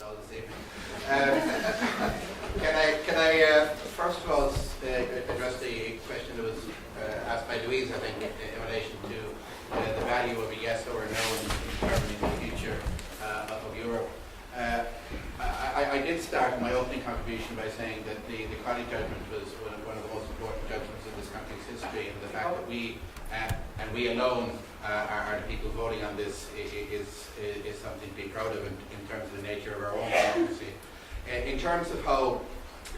all this evening. Can I first of all address the question that was asked by Louise, I think, in relation to the value of a yes or a no in determining the future of Europe. I did start my opening contribution by saying that the Crowley judgment was one of the most important judgments in this country's history, and the fact that we and we alone are the people voting on this is something to be proud of in terms of the nature of our own democracy. In terms of how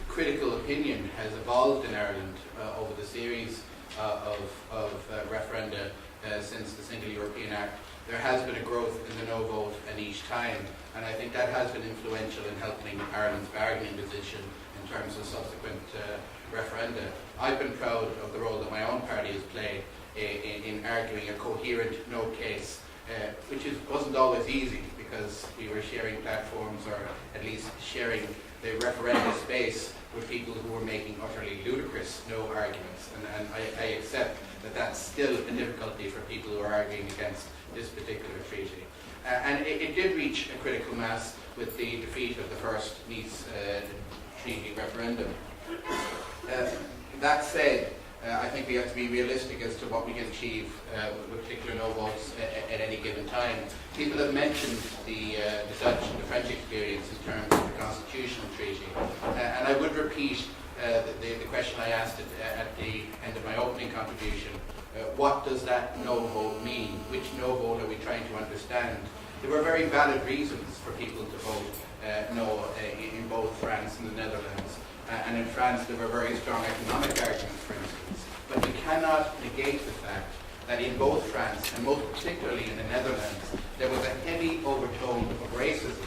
critical opinion has evolved in Ireland over the series of referenda since the Single European Act, there has been a growth in the no vote at each time, and I think that has been influential in helping Ireland's bargaining position in terms of subsequent referenda. I've been proud of the role that my own party has played in arguing a coherent no case, which wasn't always easy because we were sharing platforms, or at least sharing the referenda space with people who were making utterly ludicrous no arguments. And I accept that that's still a difficulty for people who are arguing against this particular treaty. And it did reach a critical mass with the defeat of the first Nice treaty referendum. That said, I think we have to be realistic as to what we can achieve with particular no votes at any given time. People have mentioned the Dutch and the French experience in terms of the constitutional treaty. And I would repeat the question I asked at the end of my opening contribution. What does that no vote mean? Which no vote are we trying to understand? There were very valid reasons for people to vote no in both France and the Netherlands. And in France there were very strong economic arguments, for instance. But you cannot negate the fact that in both France and most particularly in the Netherlands, there was a heavy overtone of racism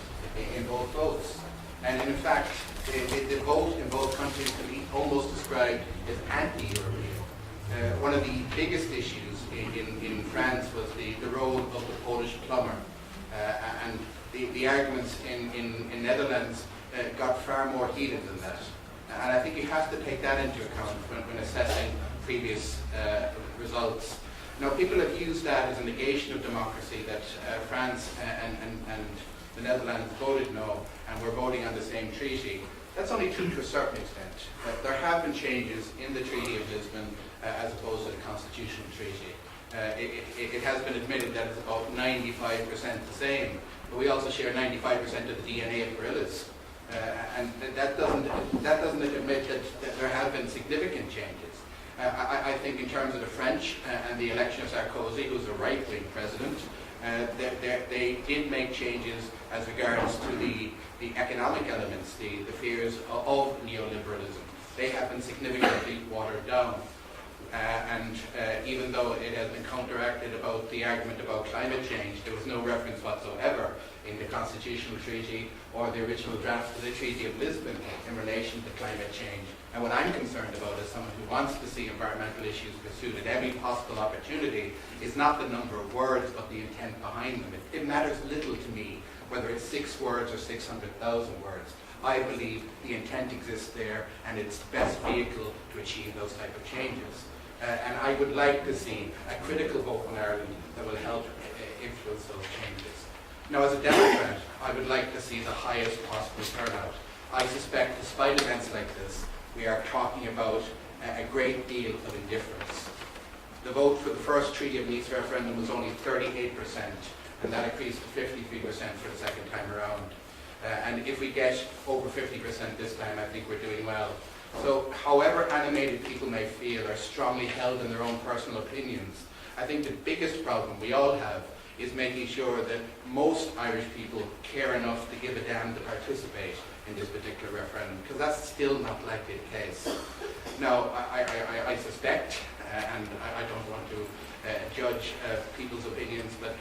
in both votes. And in fact, the vote in both countries can be almost described as anti-European. One of the biggest issues in France was the role of the Polish plumber. And the arguments in Netherlands got far more heated than that. And I think you have to take that into account when assessing previous results. Now, people have used that as a negation of democracy, that France and the Netherlands voted no and were voting on the same treaty. That's only true to a certain extent. There have been changes in the Treaty of Lisbon as opposed to the Constitutional Treaty. It has been admitted that it's about 95% the same, but we also share 95% of the DNA of gorillas. And that doesn't admit that there have been significant changes. I think in terms of the French and the election of Sarkozy, who's a right-wing president, they did make changes as regards to the economic elements, the fears of neoliberalism. They have been significantly watered down. And even though it has been counteracted about the argument about climate change, there was no reference whatsoever in the Constitutional Treaty or the original draft of the Treaty of Lisbon in relation to climate change. And what I'm concerned about as someone who wants to see environmental issues pursued at every possible opportunity is not the number of words, but the intent behind them. It matters little to me whether it's 6 words or 600,000 words. I believe the intent exists there, and it's the best vehicle to achieve those type of changes. And I would like to see a critical vote in Ireland that will help influence those changes. Now, as a Democrat, I would like to see the highest possible turnout. I suspect, despite events like this, we are talking about a great deal of indifference. The vote for the first Treaty of Nice referendum was only 38%, and that increased to 53% for the second time around. And if we get over 50% this time, I think we're doing well. So, however animated people may feel or strongly held in their own personal opinions, I think the biggest problem we all have is making sure that most Irish people care enough to give a damn to participate in this particular referendum, because that's still not likely the case. Now, I suspect, and I don't want to judge people's opinions, but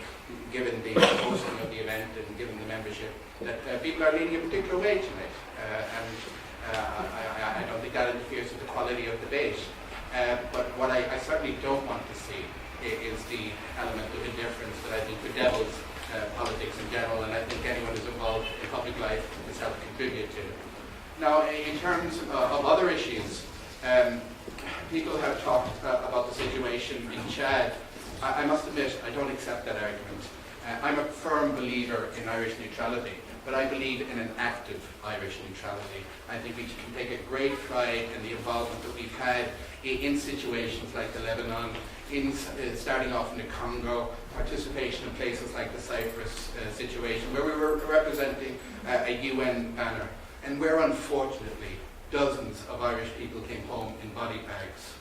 given the hosting of the event and given the membership, that people are leaning a particular way tonight. I don't think that interferes with the quality of debate. But what I certainly don't want to see is the element of indifference that I think bedevils politics in general, and I think anyone who's involved in public life has helped contribute to. Now, in terms of other issues, people have talked about the situation in Chad. I must admit, I don't accept that argument. I'm a firm believer in Irish neutrality. but I believe in an active Irish neutrality. I think we can take a great pride in the involvement that we've had in situations like the Lebanon, in starting off in the Congo, participation in places like the Cyprus situation, where we were representing a UN banner, and where unfortunately dozens of Irish people came home in body bags.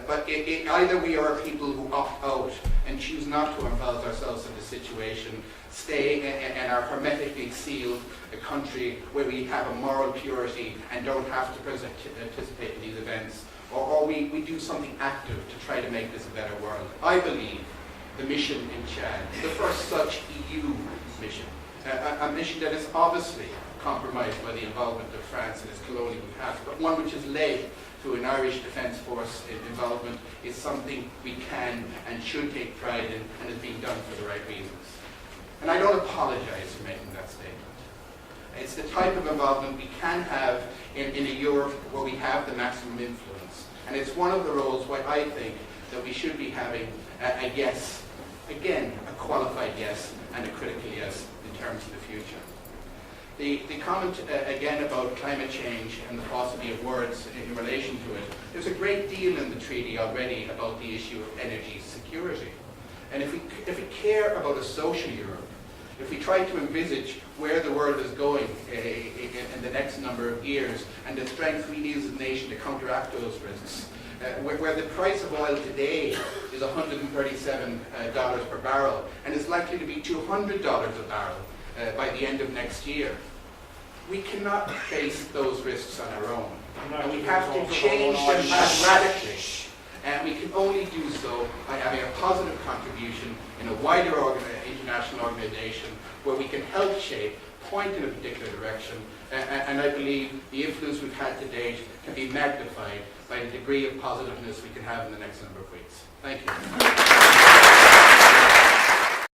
But either we are people who opt out and choose not to involve ourselves in the situation, stay and are hermetically sealed a country where we have a moral purity and don't have to participate in these events, or we do something active to try to make this a better world. I believe the mission in Chad, the first such EU mission, a mission that is obviously compromised by the involvement of France in its colonial past, but one which is led to an Irish Defence Force involvement, is something we can and should take pride in, and is being done for the right reasons. And I don't apologise for making that statement. It's the type of involvement we can have in a Europe where we have the maximum influence. And it's one of the roles why I think that we should be having a yes, again, a qualified yes and a critical yes in terms of the future. The comment again about climate change and the paucity of words in relation to it, there's a great deal in the treaty already about the issue of energy security. And if we care about a social Europe, if we try to envisage where the world is going in the next number of years, and the strength we need as a nation to counteract those risks, where the price of oil today is $137 per barrel, and is likely to be $200 a barrel by the end of next year, we cannot face those risks on our own. And we have to change them radically. And we can only do so by having a positive contribution in a wider international organization where we can help shape, point in a particular direction, and I believe the influence we've had to date can be magnified by the degree of positiveness we can have in the next number of weeks. Thank you.